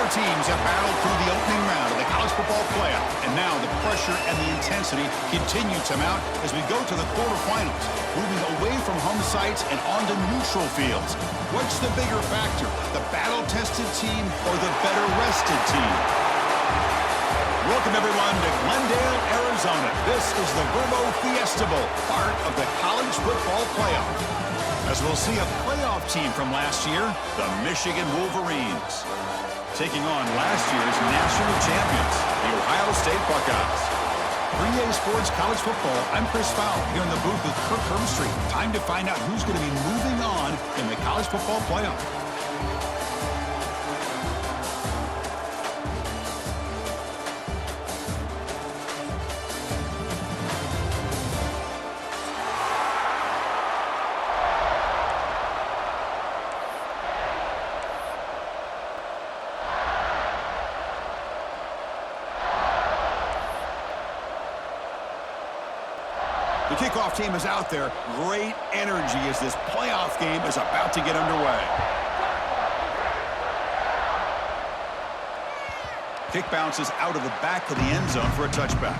Four teams have battled through the opening round of the college football playoff, and now the pressure and the intensity continue to mount as we go to the quarterfinals, moving away from home sites and onto neutral fields. What's the bigger factor, the battle-tested team or the better-rested team? Welcome, everyone, to Glendale, Arizona. This is the Verbo Fiesta Bowl, part of the college football playoff. As we'll see a playoff team from last year, the Michigan Wolverines, taking on last year's national champions, the Ohio State Buckeyes. For EA Sports College Football, I'm Chris Fowler here in the booth with Kirk Herbstreit. Time to find out who's going to be moving on in the college football playoff. The kickoff team is out there. Great energy as this playoff game is about to get underway. Kick bounces out of the back of the end zone for a touchback.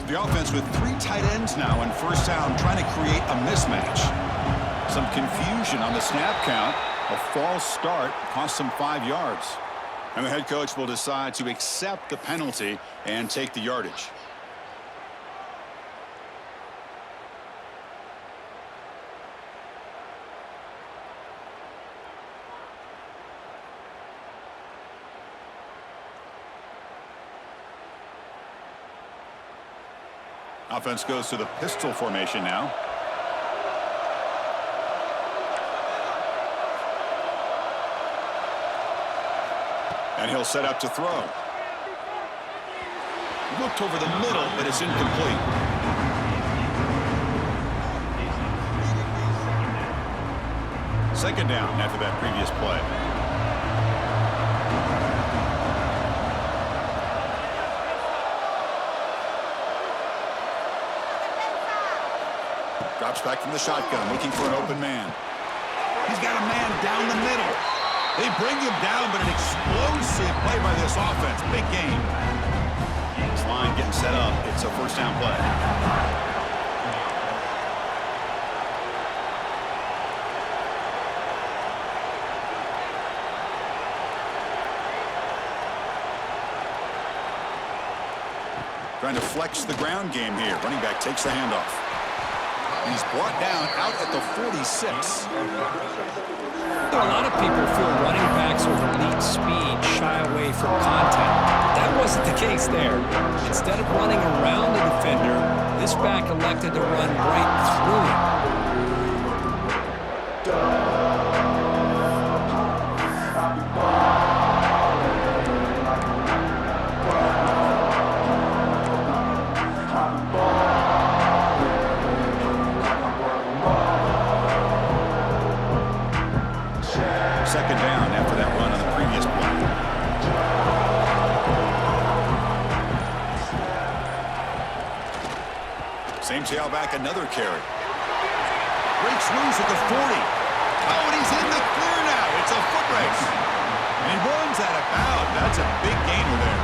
The offense with three tight ends now in first down, trying to create a mismatch. Some confusion on the snap count. A false start cost them 5 yards. And the head coach will decide to accept the penalty and take the yardage. Offense goes to the pistol formation now. And he'll set up to throw. Looked over the middle, but it's incomplete. Second down after that previous play. Drops back from the shotgun, looking for an open man. He's got a man down the middle. They bring him down, but an explosive play by this offense. Big game. This line getting set up. It's a first down play. Trying to flex the ground game here. Running back takes the handoff. He's brought down out at the 46. A lot of people feel running backs with elite speed shy away from contact. That wasn't the case there. Instead of running around the defender, this back elected to run right through him. Second down after that run on the previous play. Same tailback, another carry. Breaks loose at the 40. Oh, and he's in the clear now. It's a foot race. And he runs out of bounds. That's a big gainer there.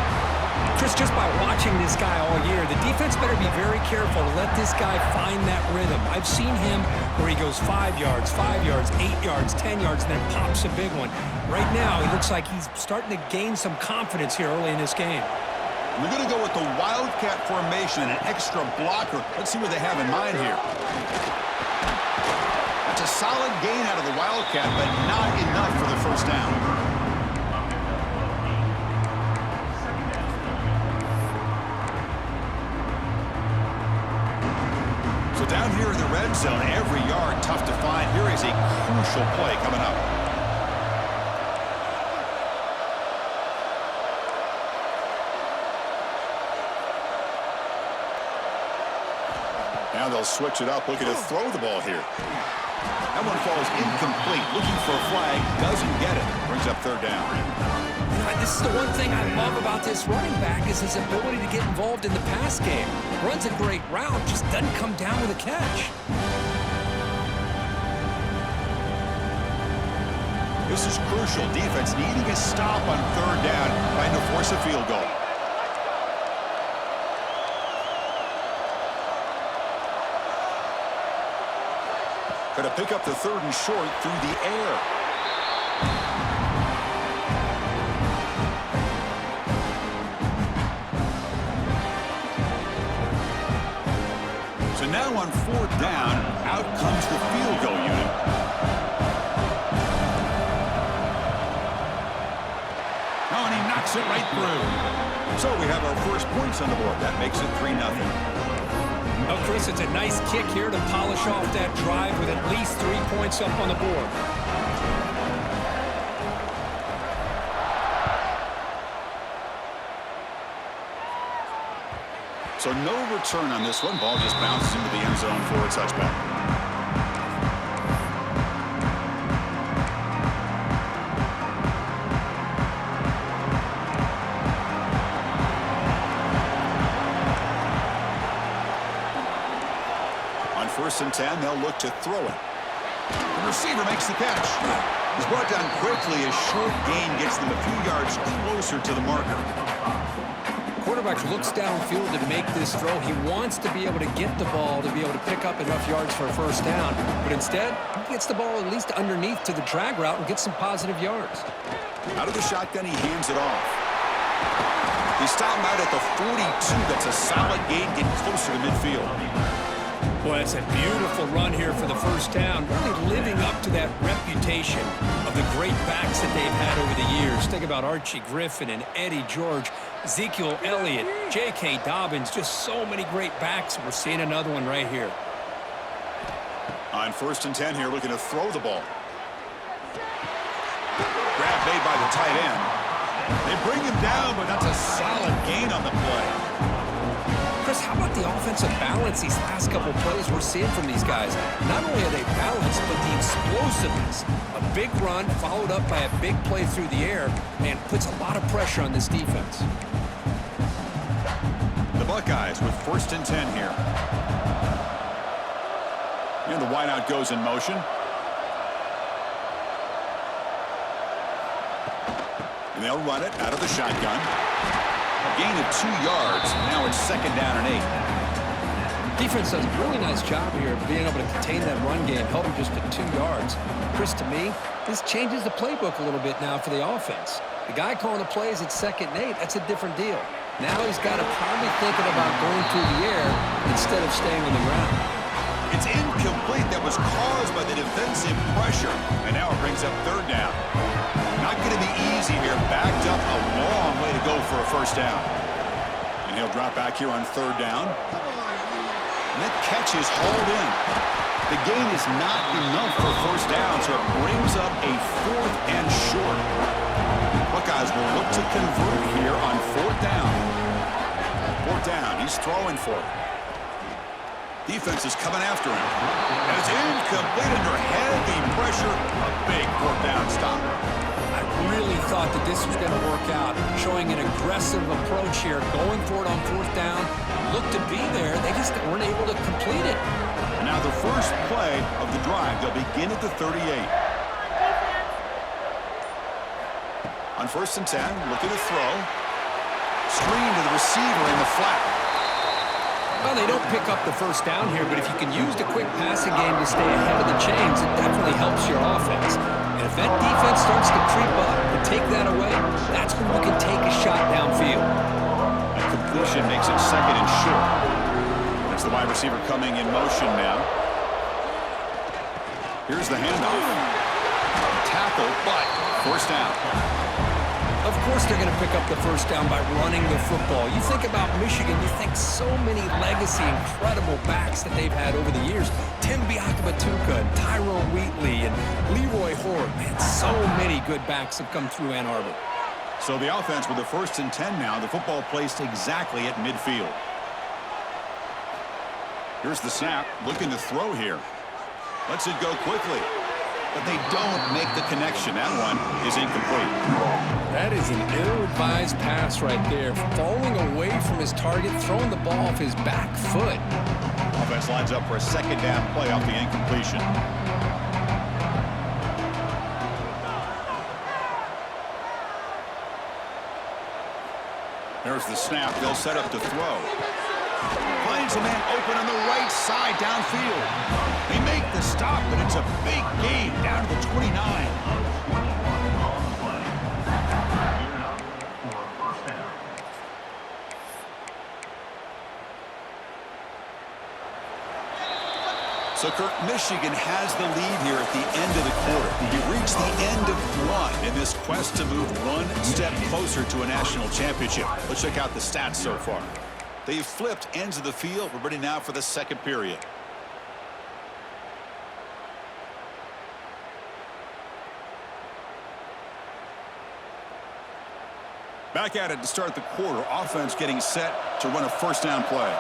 Chris, just by watching this guy all year, the defense better be very careful to let this guy find that rhythm. I've seen him where he goes 5 yards, 8 yards, 10 yards, and then pops a big one. Right now, he looks like he's starting to gain some confidence here early in this game. We're going to go with the Wildcat formation and an extra blocker. Let's see what they have in mind here. That's a solid gain out of the Wildcat, but not enough for the first down. So down here in the red zone, every yard tough to find. Here is a crucial play coming up. Now they'll switch it up, looking to throw the ball here. That one falls incomplete. Looking for a flag, doesn't get it. Brings up third down. This is the one thing I love about this running back is his ability to get involved in the pass game. Runs a great route, just doesn't come down with a catch. This is crucial. Defense needing a stop on third down, trying to force a field goal. Going to pick up the third and short through the air. So now on fourth down, out comes the field goal unit. Oh, and he knocks it right through. So we have our first points on the board. That makes it 3-0. Oh, Chris, it's a nice kick here to polish off that drive with at least 3 points up on the board. So no return on this one. Ball just bounces into the end zone for a touchback. First and 10, they'll look to throw it. The receiver makes the catch. He's brought down quickly. A short gain gets them a few yards closer to the marker. Quarterback looks downfield to make this throw. He wants to be able to get the ball to be able to pick up enough yards for a first down. But instead, he gets the ball at least underneath to the drag route and gets some positive yards. Out of the shotgun, he hands it off. He stopped him out at the 42. That's a solid gain, getting closer to midfield. Boy, that's a beautiful run here for the first down, really living up to that reputation of the great backs that they've had over the years. Think about Archie Griffin and Eddie George, Ezekiel Elliott, J.K. Dobbins, just so many great backs. We're seeing another one right here. On first and 10 here, looking to throw the ball. Grab made by the tight end. They bring him down, but that's a solid gain on the play. Chris, how about the offensive balance these last couple plays we're seeing from these guys? Not only are they balanced, but the explosiveness. A big run followed up by a big play through the air, and puts a lot of pressure on this defense. The Buckeyes with first and 10 here. And the wideout goes in motion. And they'll run it out of the shotgun. A gain of 2 yards. Now it's second down and 8. Defense does a really nice job here of being able to contain that run game, helping just to 2 yards. Chris, to me, this changes the playbook a little bit now for the offense. The guy calling the plays at second and 8, that's a different deal. Now he's got to probably thinking about going through the air instead of staying on the ground. It's incomplete. That was caused by the defensive pressure. And now it brings up third down. Not going to be easy here. Backed up a long way to go for a first down. And he'll drop back here on third down. And that catch is hauled in. The gain is not enough for first down, so it brings up a fourth and short. Buckeyes will look to convert here on fourth down. Fourth down. He's throwing for it. Defense is coming after him. And it's incomplete under heavy pressure. A big fourth down stop. I really thought that this was going to work out, showing an aggressive approach here, going for it on fourth down. Looked to be there. They just weren't able to complete it. And now the first play of the drive. They'll begin at the 38. On first and 10, looking to throw. Screen to the receiver in the flat. Well, they don't pick up the first down here, but if you can use the quick passing game to stay ahead of the chains, it definitely helps your offense. And if that defense starts to creep up and take that away, that's when you can take a shot downfield. A completion makes it second and short. That's the wide receiver coming in motion now. Here's the handoff. Tackle, but forced down. Of course they're going to pick up the first down by running the football. You think about Michigan, you think so many legacy, incredible backs that they've had over the years. Tim Biakabatuka, and Tyrone Wheatley, and Leroy Horde. Man, so many good backs have come through Ann Arbor. So the offense with the first and 10 now. The football placed exactly at midfield. Here's the snap, looking to throw here. Lets it go quickly, but they don't make the connection. That one is incomplete. That is an ill-advised pass right there. Falling away from his target, throwing the ball off his back foot. Offense lines up for a second down play off the incompletion. There's the snap. They'll set up to throw. Finds a man open on the right side downfield. They make the stop, and it's a big gain down to the 29. So, Kirk, Michigan has the lead here at the end of the quarter. You've reached the end of one in this quest to move one step closer to a national championship. Let's check out the stats so far. They've flipped ends of the field. We're ready now for the second period. Back at it to start the quarter. Offense getting set to run a first down play.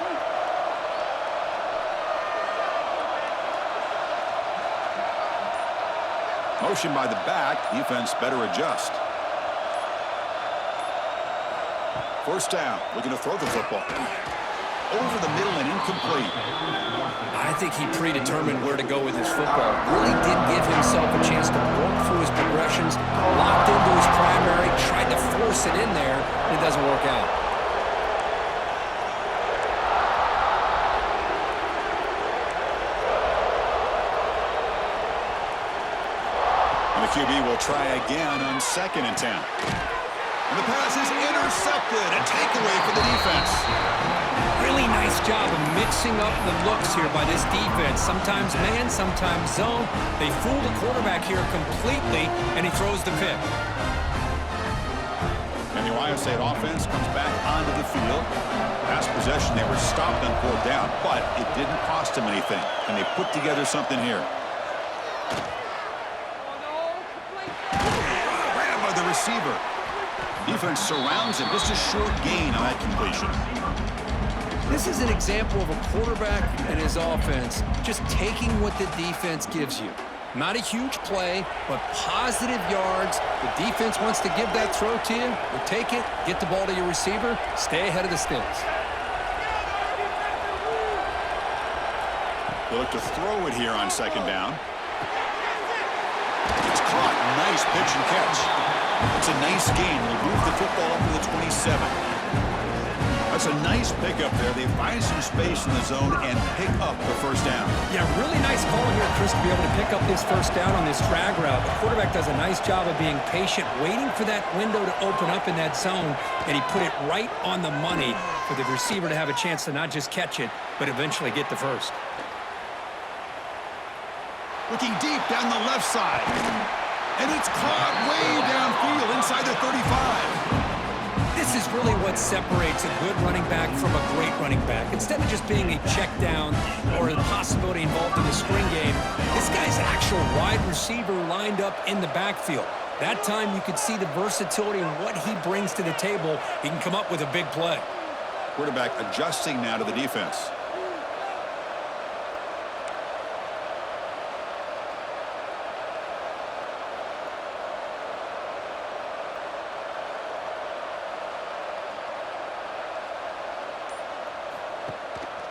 Motion by the back. Defense better adjust. First down. Looking to throw the football. Over the middle and incomplete. I think he predetermined where to go with his football. Really did give himself a chance to work through his progressions. Locked into his primary. Tried to force it in there. And it doesn't work out. QB will try again on 2nd and 10. And the pass is intercepted. A takeaway for the defense. Really nice job of mixing up the looks here by this defense. Sometimes man, sometimes zone. They fool the quarterback here completely, and he throws the pick. And the Ohio State offense comes back onto the field. Last possession, they were stopped on 4th down, but it didn't cost them anything. And they put together something here. Receiver. Defense surrounds him. Just a short gain on that completion. This is an example of a quarterback and his offense just taking what the defense gives you. Not a huge play, but positive yards. The defense wants to give that throw to you. You take it, get the ball to your receiver, stay ahead of the sticks. They look to throw it here on 2nd down. It's caught. Nice pitch and catch. It's a nice gain. They'll move the football up to the 27. That's a nice pickup there. They find some space in the zone and pick up the first down. Yeah, really nice call here, Chris, to be able to pick up this first down on this drag route. The quarterback does a nice job of being patient, waiting for that window to open up in that zone, and he put it right on the money for the receiver to have a chance to not just catch it, but eventually get the first. Looking deep down the left side. And it's caught way downfield inside the 35. This is really what separates a good running back from a great running back. Instead of just being a check down or the possibility involved in the screen game, this guy's actual wide receiver lined up in the backfield. That time you could see the versatility and what he brings to the table. He can come up with a big play. Quarterback adjusting now to the defense.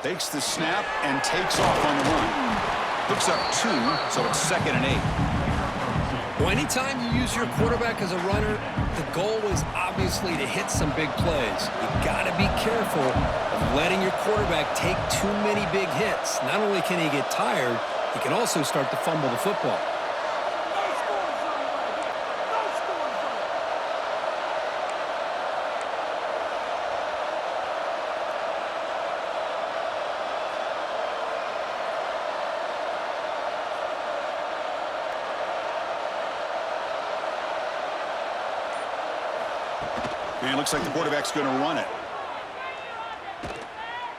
Takes the snap and takes off on the run. Picks up 2, so it's 2nd and 8. Well, anytime you use your quarterback as a runner, the goal is obviously to hit some big plays. You got to be careful of letting your quarterback take too many big hits. Not only can he get tired, he can also start to fumble the football. And it looks like the quarterback's going to run it.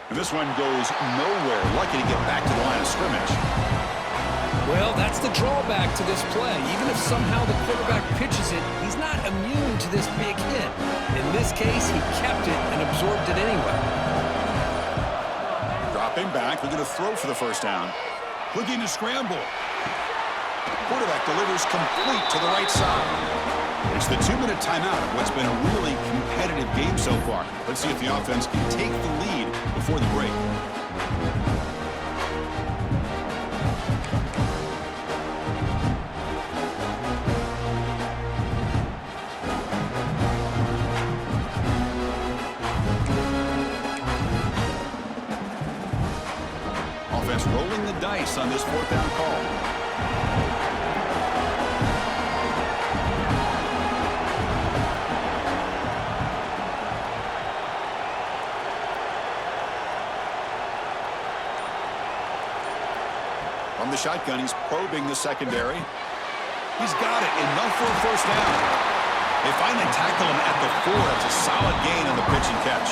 And this one goes nowhere. Lucky to get back to the line of scrimmage. Well, that's the drawback to this play. Even if somehow the quarterback pitches it, he's not immune to this big hit. In this case, he kept it and absorbed it anyway. Drop Stepping back, looking to throw for the first down. Looking to scramble. Quarterback delivers complete to the right side. It's the 2-minute timeout of what's been a really competitive game so far. Let's see if the offense can take the lead before the break. Offense rolling the dice on this 4th down call. From the shotgun, he's probing the secondary. He's got it. Enough for a first down. They finally tackle him at the 4. It's a solid gain on the pitch and catch.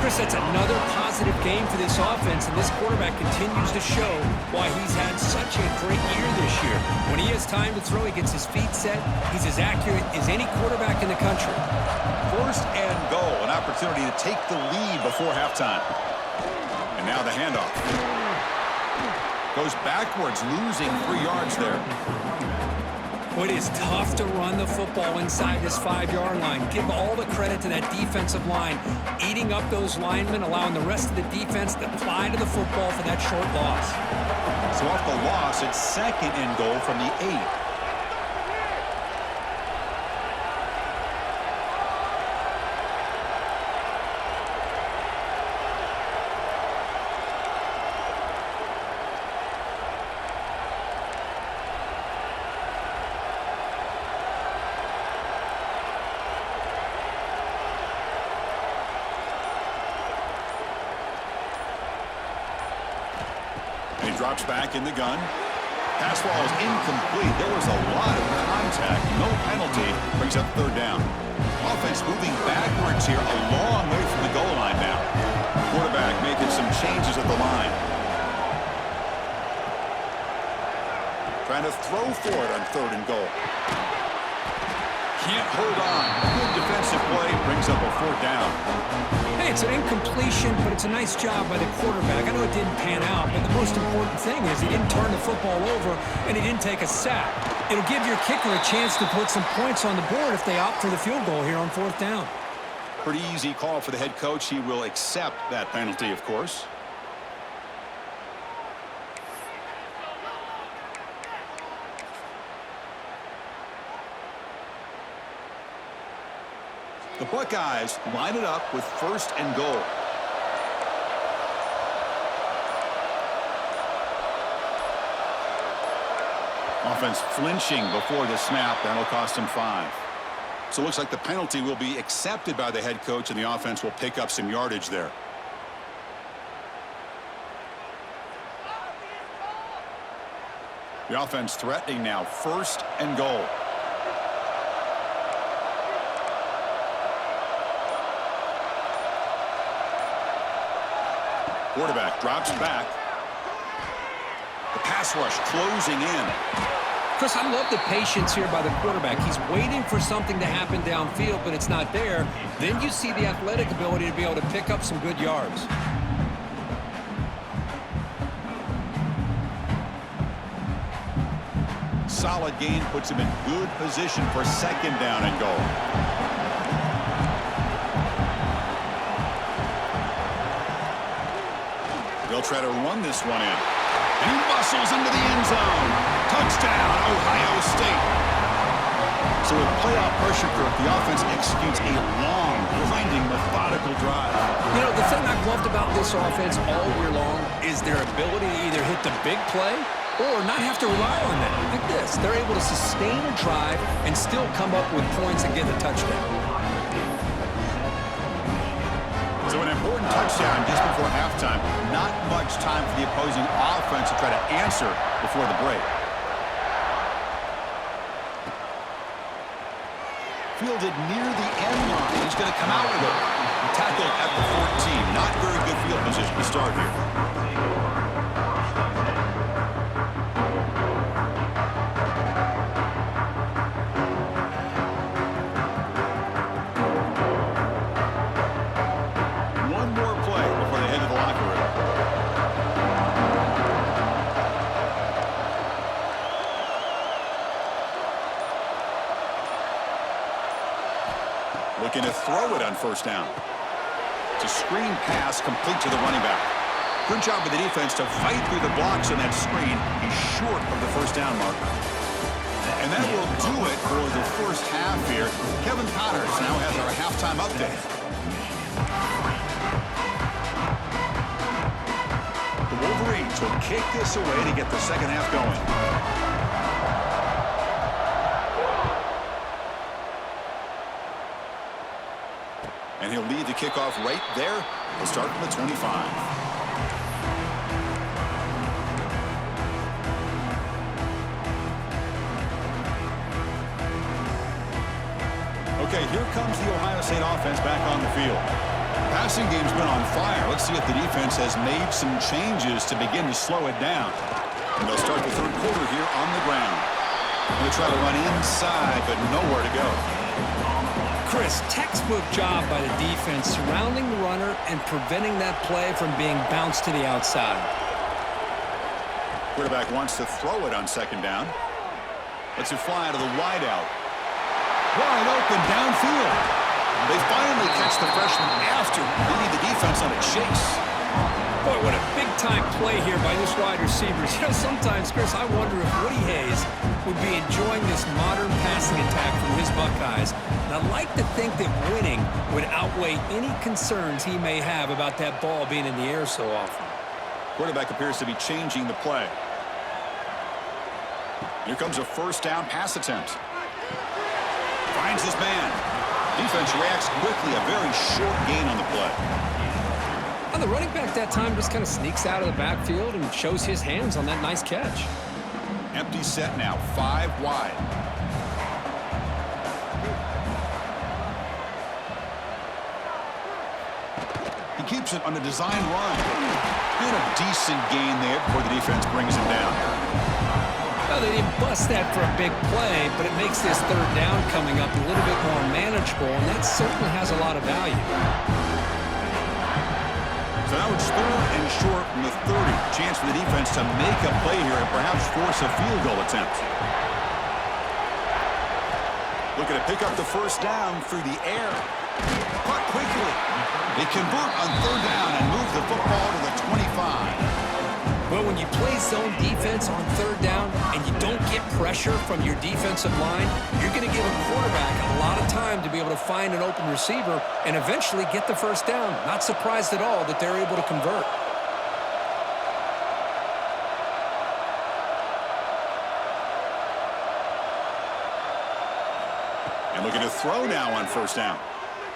Chris, that's another positive game for this offense, and this quarterback continues to show why he's had such a great year this year. When he has time to throw, he gets his feet set. He's as accurate as any quarterback in the country. 1st and goal, an opportunity to take the lead before halftime. And now the handoff. Goes backwards, losing 3 yards there. It is tough to run the football inside this 5-yard line. Give all the credit to that defensive line, eating up those linemen, allowing the rest of the defense to fly to the football for that short loss. So off the loss, it's 2nd and goal from the 8. He drops back in the gun. Pass ball is incomplete. There was a lot of contact. No penalty. Brings up 3rd down. Offense moving backwards here, a long way from the goal line now. Quarterback making some changes at the line. Trying to throw for it on 3rd and goal. Can't hold on. Good defensive play. Brings up a 4th down. Hey, it's an incompletion, but it's a nice job by the quarterback. I know it didn't pan out, but the most important thing is he didn't turn the football over and he didn't take a sack. It'll give your kicker a chance to put some points on the board if they opt for the field goal here on 4th down. Pretty easy call for the head coach. He will accept that penalty, of course. The Buckeyes line it up with 1st and goal. Offense flinching before the snap. That'll cost him 5. So it looks like the penalty will be accepted by the head coach, and the offense will pick up some yardage there. The offense threatening now. 1st and goal. Quarterback drops back. The pass rush closing in. Chris, I love the patience here by the quarterback. He's waiting for something to happen downfield, but it's not there. Then you see the athletic ability to be able to pick up some good yards. Solid gain puts him in good position for 2nd down and goal. They'll try to run this one in. And he muscles into the end zone. Touchdown, Ohio State. So with playoff pressure, Kirk, the offense executes a long, grinding, methodical drive. You know, the thing I've loved about this offense all year long is their ability to either hit the big play or not have to rely on that. Like this, they're able to sustain a drive and still come up with points and get a touchdown. So an important touchdown just before halftime. Not much time for the opposing offense to try to answer before the break. Fielded near the end line. He's going to come out with it. Tackled at the 14. Not very good field position to start here. One more play before they head to the locker room. Looking to throw it on first down. It's a screen pass complete to the running back. Good job with the defense to fight through the blocks on that screen. He's short of the first down marker. And that will do it for the first half here. Kevin Connors now has our halftime update. The Wolverines will kick this away to get the second half going. And he'll lead the kickoff right there. We'll start from the 25. Okay, here comes the Ohio State offense back on the field. Passing game's been on fire. Let's see if the defense has made some changes to begin to slow it down. And they'll start the third quarter here on the ground. They'll try to run inside, but nowhere to go. Chris, textbook job by the defense surrounding the runner and preventing that play from being bounced to the outside. Quarterback wants to throw it on second down. Lets it fly to the wideout. Wide open downfield. They finally catch the freshman after leading the defense on a chase. Boy, what a big-time play here by this wide receiver. You know, sometimes, Chris, I wonder if Woody Hayes would be enjoying this modern passing attack from his Buckeyes. And I'd like to think that winning would outweigh any concerns he may have about that ball being in the air so often. Quarterback appears to be changing the play. Here comes a first down pass attempt. Finds his man. Defense reacts quickly. A very short gain on the play. And the running back that time just kind of sneaks out of the backfield and shows his hands on that nice catch. Empty set now, 5 wide. He keeps it on a design run. And a decent gain there before the defense brings him down. Well, they didn't bust that for a big play, but it makes this third down coming up a little bit more manageable, and that certainly has a lot of value. So now it's third and short from the 30. Chance for the defense to make a play here and perhaps force a field goal attempt. Looking to pick up the first down through the air. Caught quickly. They convert on third down and move the football to the 25. Well, when you play zone defense on third down and you don't get pressure from your defensive line, you're going to give a quarterback a lot of time to be able to find an open receiver and eventually get the first down. Not surprised at all that they're able to convert. And looking to throw now on first down.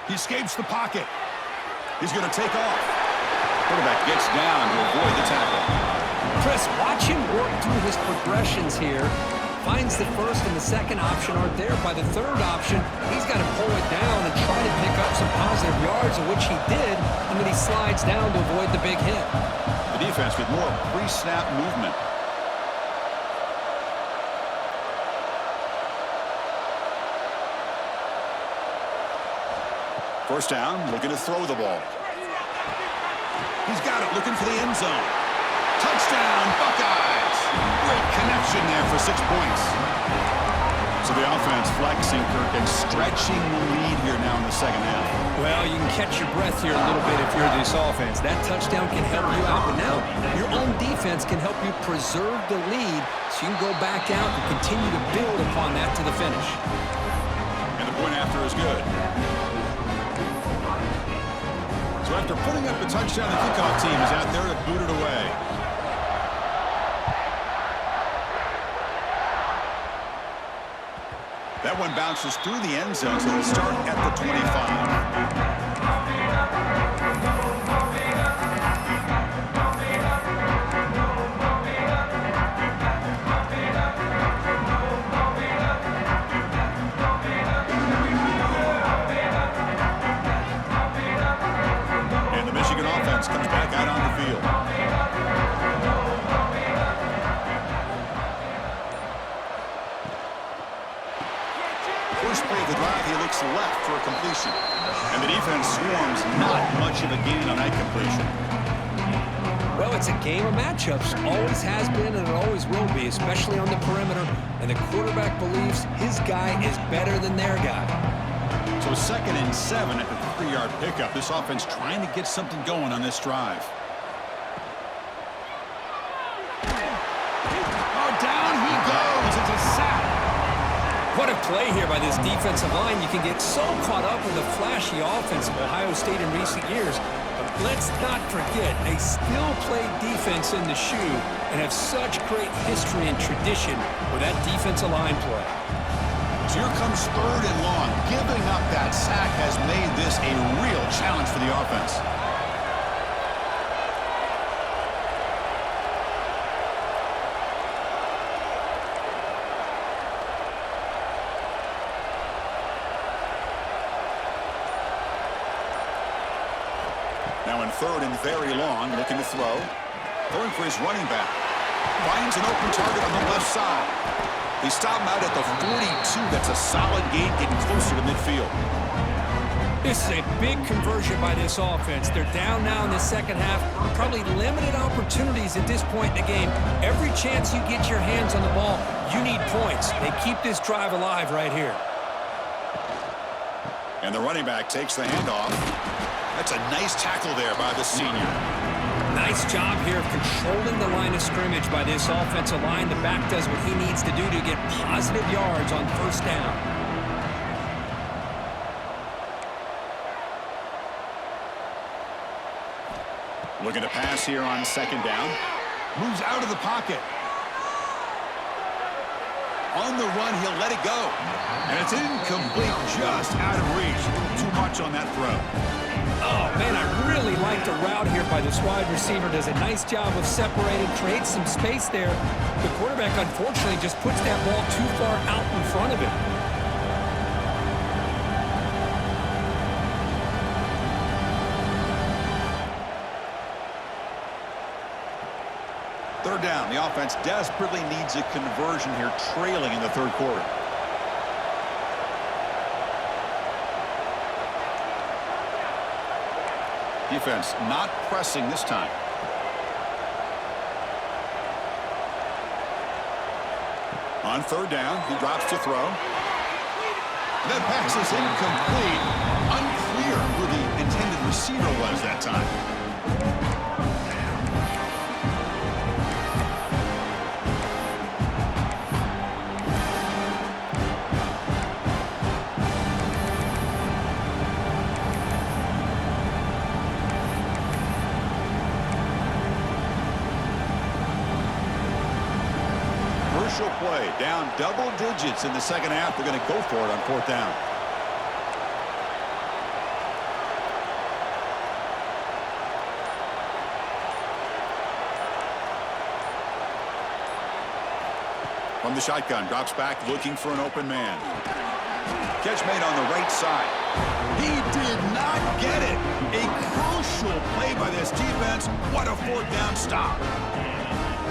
He escapes the pocket. He's going to take off. Quarterback gets down to avoid the tackle. Chris, watch him work through his progressions here. Finds the first and the second option aren't there. By the third option, he's got to pull it down and try to pick up some positive yards, of which he did, and then he slides down to avoid the big hit. The defense with more pre-snap movement. First down, looking to throw the ball. He's got it, looking for the end zone. Touchdown, Buckeyes! Great connection there for 6 points. So the offense flexing, Kirk, and stretching the lead here now in the second half. Well, you can catch your breath here a little bit if you're this offense. That touchdown can help you out, but now your own defense can help you preserve the lead so you can go back out and continue to build upon that to the finish. And the point after is good. So after putting up the touchdown, the kickoff team is out there to boot it away. That one bounces through the end zone, so it'll start at the 25. And the Michigan offense comes back out on the field. First play of the drive, he looks left for a completion. And the defense swarms, not much of a gain on that completion. Well, it's a game of matchups. Always has been and it always will be, especially on the perimeter. And the quarterback believes his guy is better than their guy. So So 2nd and 7 at the 3-yard pickup. This offense trying to get something going on this drive. Oh, down he goes. It's a sack. What a play here by this defensive line. You can get so caught up with the flashy offense of Ohio State in recent years. But let's not forget, they still play defense in the shoe and have such great history and tradition with that defensive line play. So here comes 3rd and long. Giving up that sack has made this a real challenge for the offense. Now in 3rd and very long, looking to throw. Going for his running back. Finds an open target on the left side. They stop him out at the 42. That's a solid gain, getting closer to midfield. This is a big conversion by this offense. They're down now in the second half. Probably limited opportunities at this point in the game. Every chance you get your hands on the ball, you need points. They keep this drive alive right here. And the running back takes the handoff. That's a nice tackle there by the senior. Nice job here of controlling the line of scrimmage by this offensive line. The back does what he needs to do to get positive yards on 1st down. Looking to pass here on 2nd down. Moves out of the pocket. On the run, he'll let it go. And it's incomplete, just out of reach. Too much on that throw. Oh, man, I really like the route here by this wide receiver. Does a nice job of separating, creates some space there. The quarterback, unfortunately, just puts that ball too far out in front of him. Third down. The offense desperately needs a conversion here, trailing in the 3rd quarter. Defense not pressing this time. On 3rd down, he drops to throw. That pass is incomplete. Unclear who the intended receiver was that time. Play down double digits in the second half. They're going to go for it on 4th down. From the shotgun, drops back looking for an open man. Catch made on the right side. He did not get it. A crucial play by this defense. What a 4th down stop.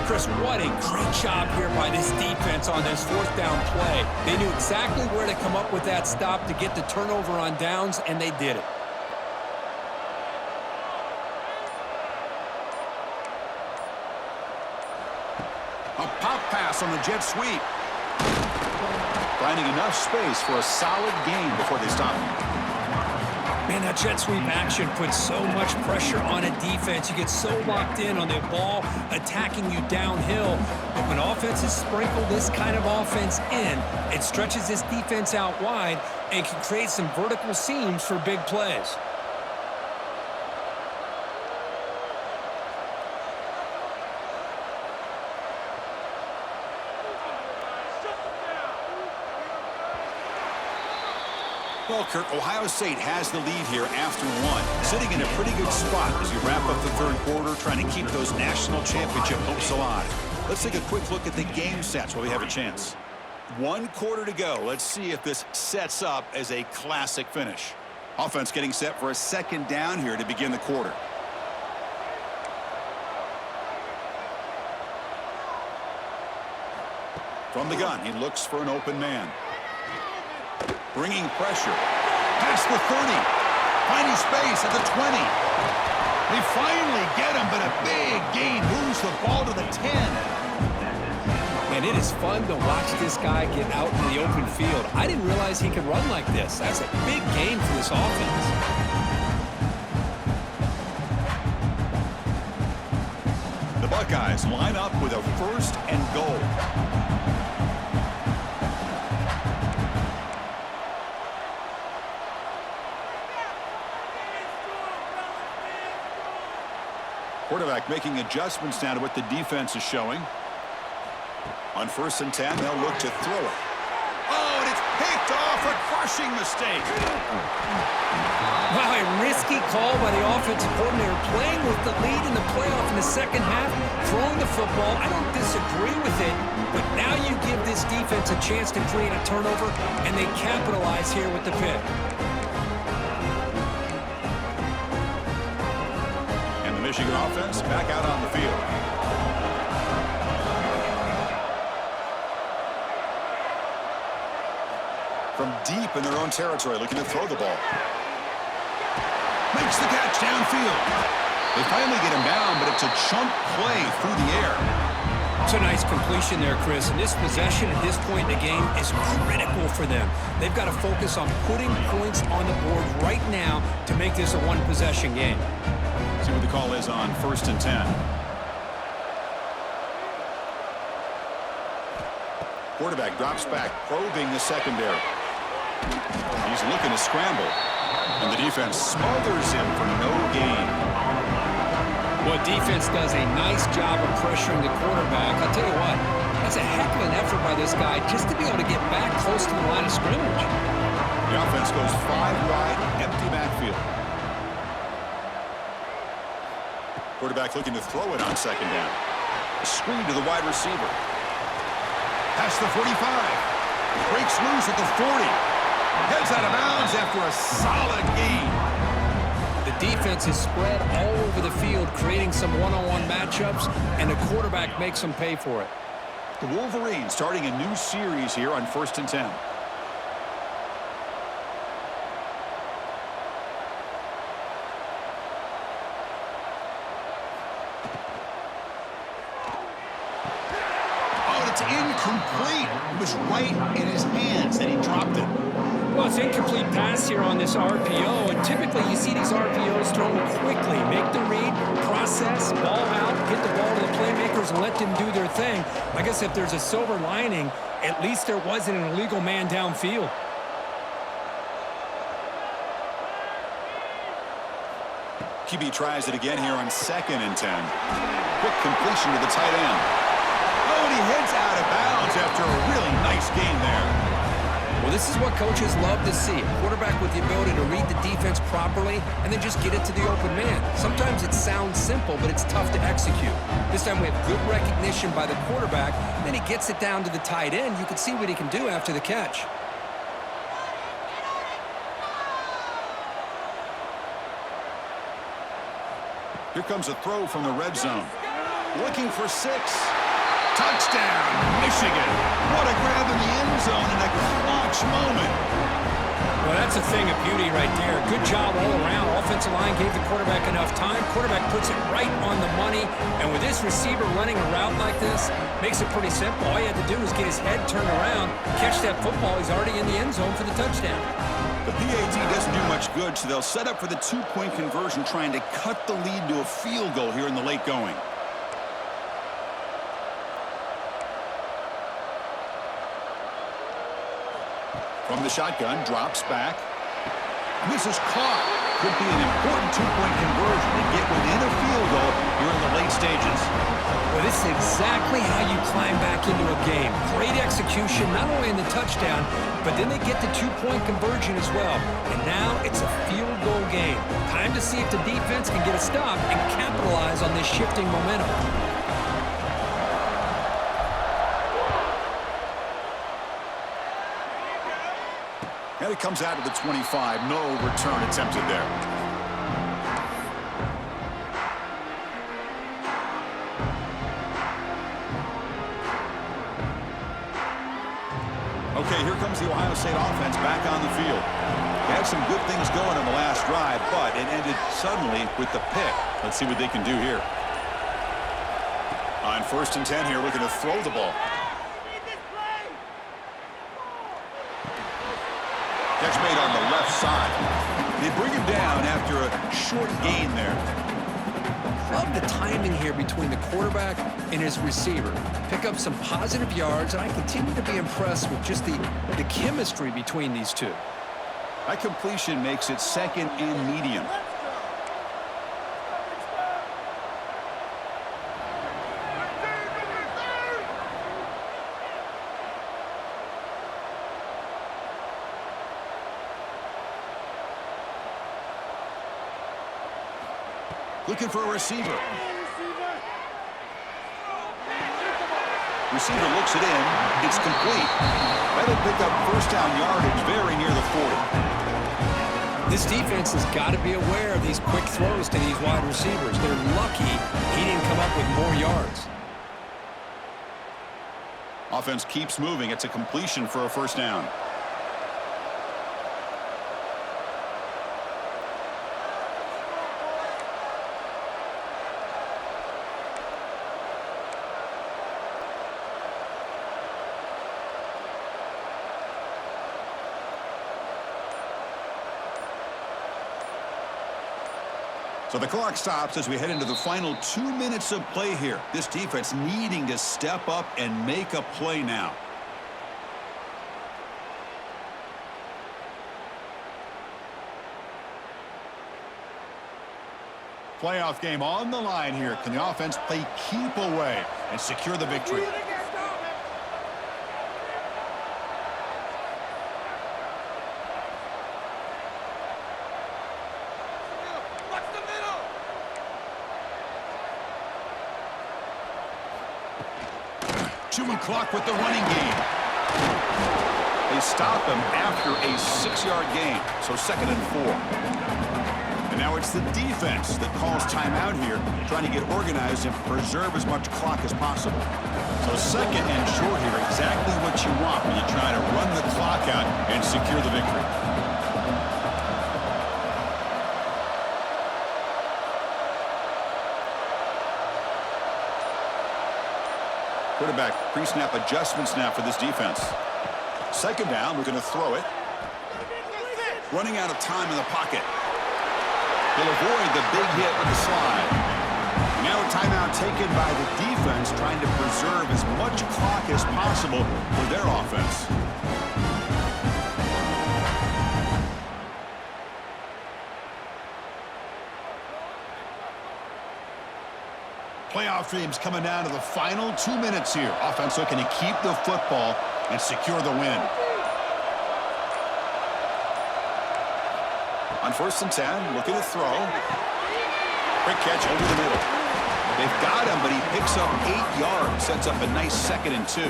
Chris, what a great job here by this defense on this 4th down play. They knew exactly where to come up with that stop to get the turnover on downs, and they did it. A pop pass on the jet sweep. Finding enough space for a solid gain before they stop him. Man, that jet sweep action puts so much pressure on a defense. You get so locked in on the ball attacking you downhill. But when offenses sprinkle this kind of offense in, it stretches this defense out wide and can create some vertical seams for big plays. Well, Kirk, Ohio State has the lead here after 1. Sitting in a pretty good spot as we wrap up the 3rd quarter, trying to keep those national championship hopes alive. Let's take a quick look at the game stats while we have a chance. 1 quarter to go. Let's see if this sets up as a classic finish. Offense getting set for a 2nd down here to begin the quarter. From the gun, he looks for an open man. Bringing pressure. Past the 30. Finding space at the 20. They finally get him, but a big gain moves the ball to the 10. And it is fun to watch this guy get out in the open field. I didn't realize he could run like this. That's a big game for this offense. The Buckeyes line up with a 1st and goal. Quarterback making adjustments now to what the defense is showing. On 1st and 10, they'll look to throw it. Oh, and it's picked off, a crushing mistake. Wow, a risky call by the offensive coordinator, playing with the lead in the playoff in the second half, throwing the football. I don't disagree with it, but now you give this defense a chance to create a turnover, and they capitalize here with the pick. And the Michigan offense back out on the field. From deep in their own territory, looking to throw the ball. Makes the catch downfield. They finally get him down, but it's a chunk play through the air. It's a nice completion there, Chris. And this possession at this point in the game is critical for them. They've got to focus on putting points on the board right now to make this a one-possession game. See what the call is on 1st and 10. Quarterback drops back, probing the secondary. He's looking to scramble, and the defense smothers him for no gain. Well, defense does a nice job of pressuring the quarterback. I'll tell you what, that's a heck of an effort by this guy just to be able to get back close to the line of scrimmage. The offense goes 5 wide, empty backfield. Quarterback looking to throw it on 2nd down. A screen to the wide receiver. Past the 45. Breaks loose at the 40. Heads out of bounds after a solid gain. The defense is spread all over the field, creating some one-on-one matchups, and the quarterback makes them pay for it. The Wolverines starting a new series here on 1st and 10. Oh, it's incomplete. It was right in his hands, and he dropped it. Well, it's incomplete pass here on this RPO, and typically you see these RPOs thrown quickly. Make the read, process, ball out, get the ball to the playmakers, and let them do their thing. I guess if there's a silver lining, at least there wasn't an illegal man downfield. QB tries it again here on 2nd and 10. Quick completion to the tight end. Oh, and he heads out of bounds after a really nice game there. Well, this is what coaches love to see. A quarterback with the ability to read the defense properly and then just get it to the open man. Sometimes it sounds simple, but it's tough to execute. This time we have good recognition by the quarterback. Then he gets it down to the tight end. You can see what he can do after the catch. Here comes a throw from the red zone. Looking for 6. Touchdown, Michigan. What a grab in the end zone in a clutch moment. Well, that's a thing of beauty right there. Good job all around. Offensive line gave the quarterback enough time. Quarterback puts it right on the money. And with this receiver running a route like this, makes it pretty simple. All he had to do was get his head turned around, catch that football. He's already in the end zone for the touchdown. The PAT doesn't do much good, so they'll set up for the 2-point conversion, trying to cut the lead to a field goal here in the late going. From the shotgun, drops back. This is caught. Could be an important 2-point conversion to get within a field goal here in the late stages. Well, this is exactly how you climb back into a game. Great execution, not only in the touchdown, but then they get the 2-point conversion as well. And now it's a field goal game. Time to see if the defense can get a stop and capitalize on this shifting momentum. And it comes out to the 25. No return attempted there. Okay, here comes the Ohio State offense back on the field. They had some good things going on the last drive, but it ended suddenly with the pick. Let's see what they can do here. On 1st and 10 here, looking to throw the ball. Catch made on the left side. They bring him down after a short gain there. Love the timing here between the quarterback and his receiver. Pick up some positive yards, and I continue to be impressed with just the chemistry between these two. That completion makes it second and medium. Looking for a receiver. Receiver looks it in. It's complete. That'll pick up first down yardage very near the 40. This defense has got to be aware of these quick throws to these wide receivers. They're lucky he didn't come up with more yards. Offense keeps moving. It's a completion for a first down. So the clock stops as we head into the final 2 minutes of play here. This defense needing to step up and make a play now. Playoff game on the line here. Can the offense play keep away and secure the victory? Clock with the running game. They stop him after a 6-yard gain, so 2nd and 4. And now it's the defense that calls timeout here, trying to get organized and preserve as much clock as possible. So 2nd and short here, exactly what you want when you try to run the clock out and secure the victory. Quarterback pre-snap adjustments now for this defense. 2nd down, we're going to throw it. Running out of time in the pocket. He'll avoid the big hit with the slide. And now a timeout taken by the defense, trying to preserve as much clock as possible for their offense. Playoff dreams coming down to the final 2 minutes here. Offense looking to keep the football and secure the win. On 1st and 10, looking to throw. Quick catch over the middle. They've got him, but he picks up 8 yards. Sets up a nice 2nd and 2.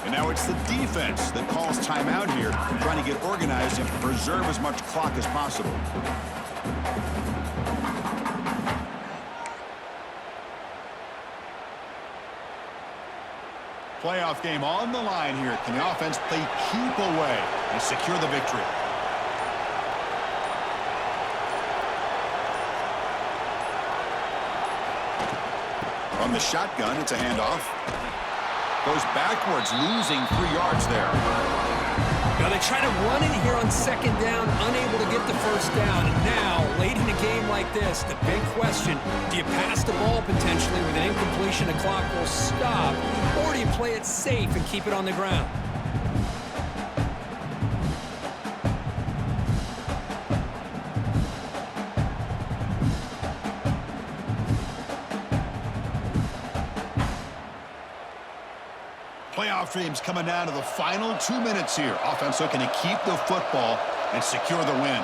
And now it's the defense that calls timeout here, trying to get organized and preserve as much clock as possible. Playoff game on the line here. Can the offense play keep away and secure the victory? From the shotgun, it's a handoff. Goes backwards, losing 3 yards there. Now they try to run it here on 2nd down, unable to get the first down. And now, late in a game like this, the big question, do you pass the ball potentially with an incompletion, the clock will stop, or do you play it safe and keep it on the ground? Playoff dreams coming down to the final 2 minutes here. Offense looking to keep the football and secure the win.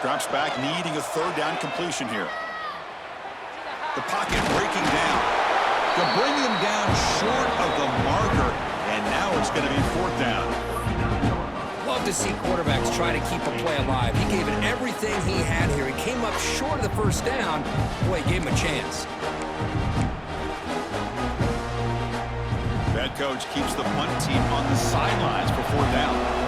Drops back, needing a 3rd down completion here. The pocket breaking down. They'll bring him down short of the marker, and now it's going to be 4th down. Love to see quarterbacks try to keep a play alive. He gave it everything he had here. He came up short of the first down. Boy, he gave him a chance. That coach keeps the punt team on the sidelines for 4th down.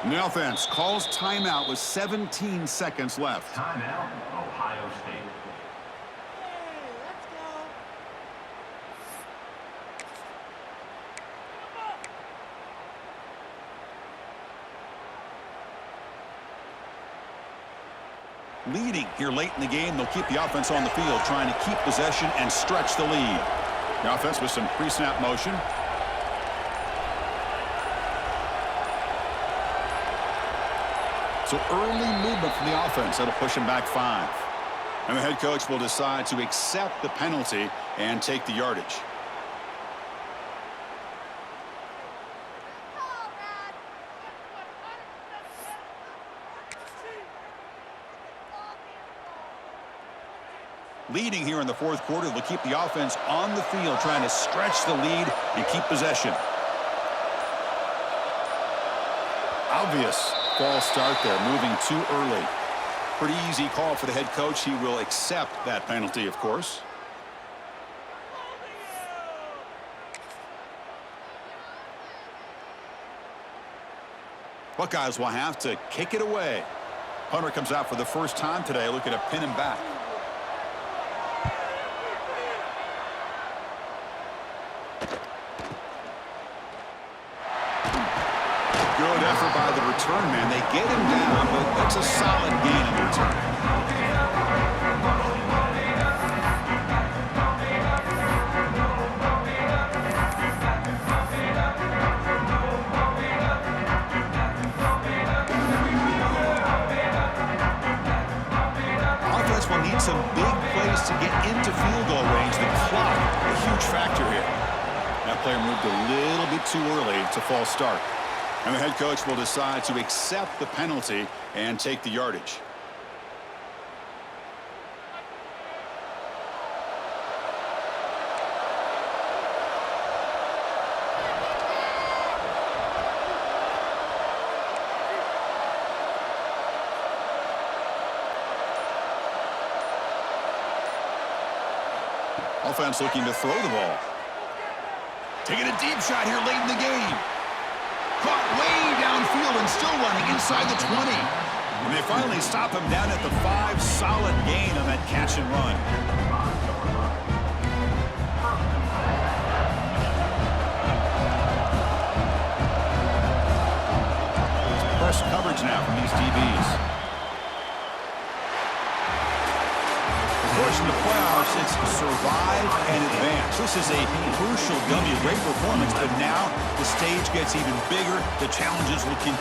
And the offense calls timeout with 17 seconds left. Timeout, Ohio State. Leading here late in the game, they'll keep the offense on the field, trying to keep possession and stretch the lead. The offense with some pre-snap motion. So early movement from the offense. That'll push him back 5. And the head coach will decide to accept the penalty and take the yardage. Leading here in the fourth quarter, they'll keep the offense on the field, trying to stretch the lead and keep possession. Obvious false start there, moving too early. Pretty easy call for the head coach. He will accept that penalty, of course. Buckeyes will have to kick it away. Punter comes out for the first time today, looking to pin him back. Good effort by the return man. They get him down, but that's a solid gain in return. Offense will need some big plays to get into field goal range. The clock, a huge factor here. That player moved a little bit too early. It's a false start. And the head coach will decide to accept the penalty and take the yardage. Offense looking to throw the ball. Taking a deep shot here late in the game. Caught way downfield and still running inside the 20. And they finally stop him down at the 5. Solid gain on that catch and run. Press coverage now from these DBs. Of course, in the playoffs, it's survive and advance. This is a crucial W. Great performance, but now the stage gets even bigger. The challenges will continue.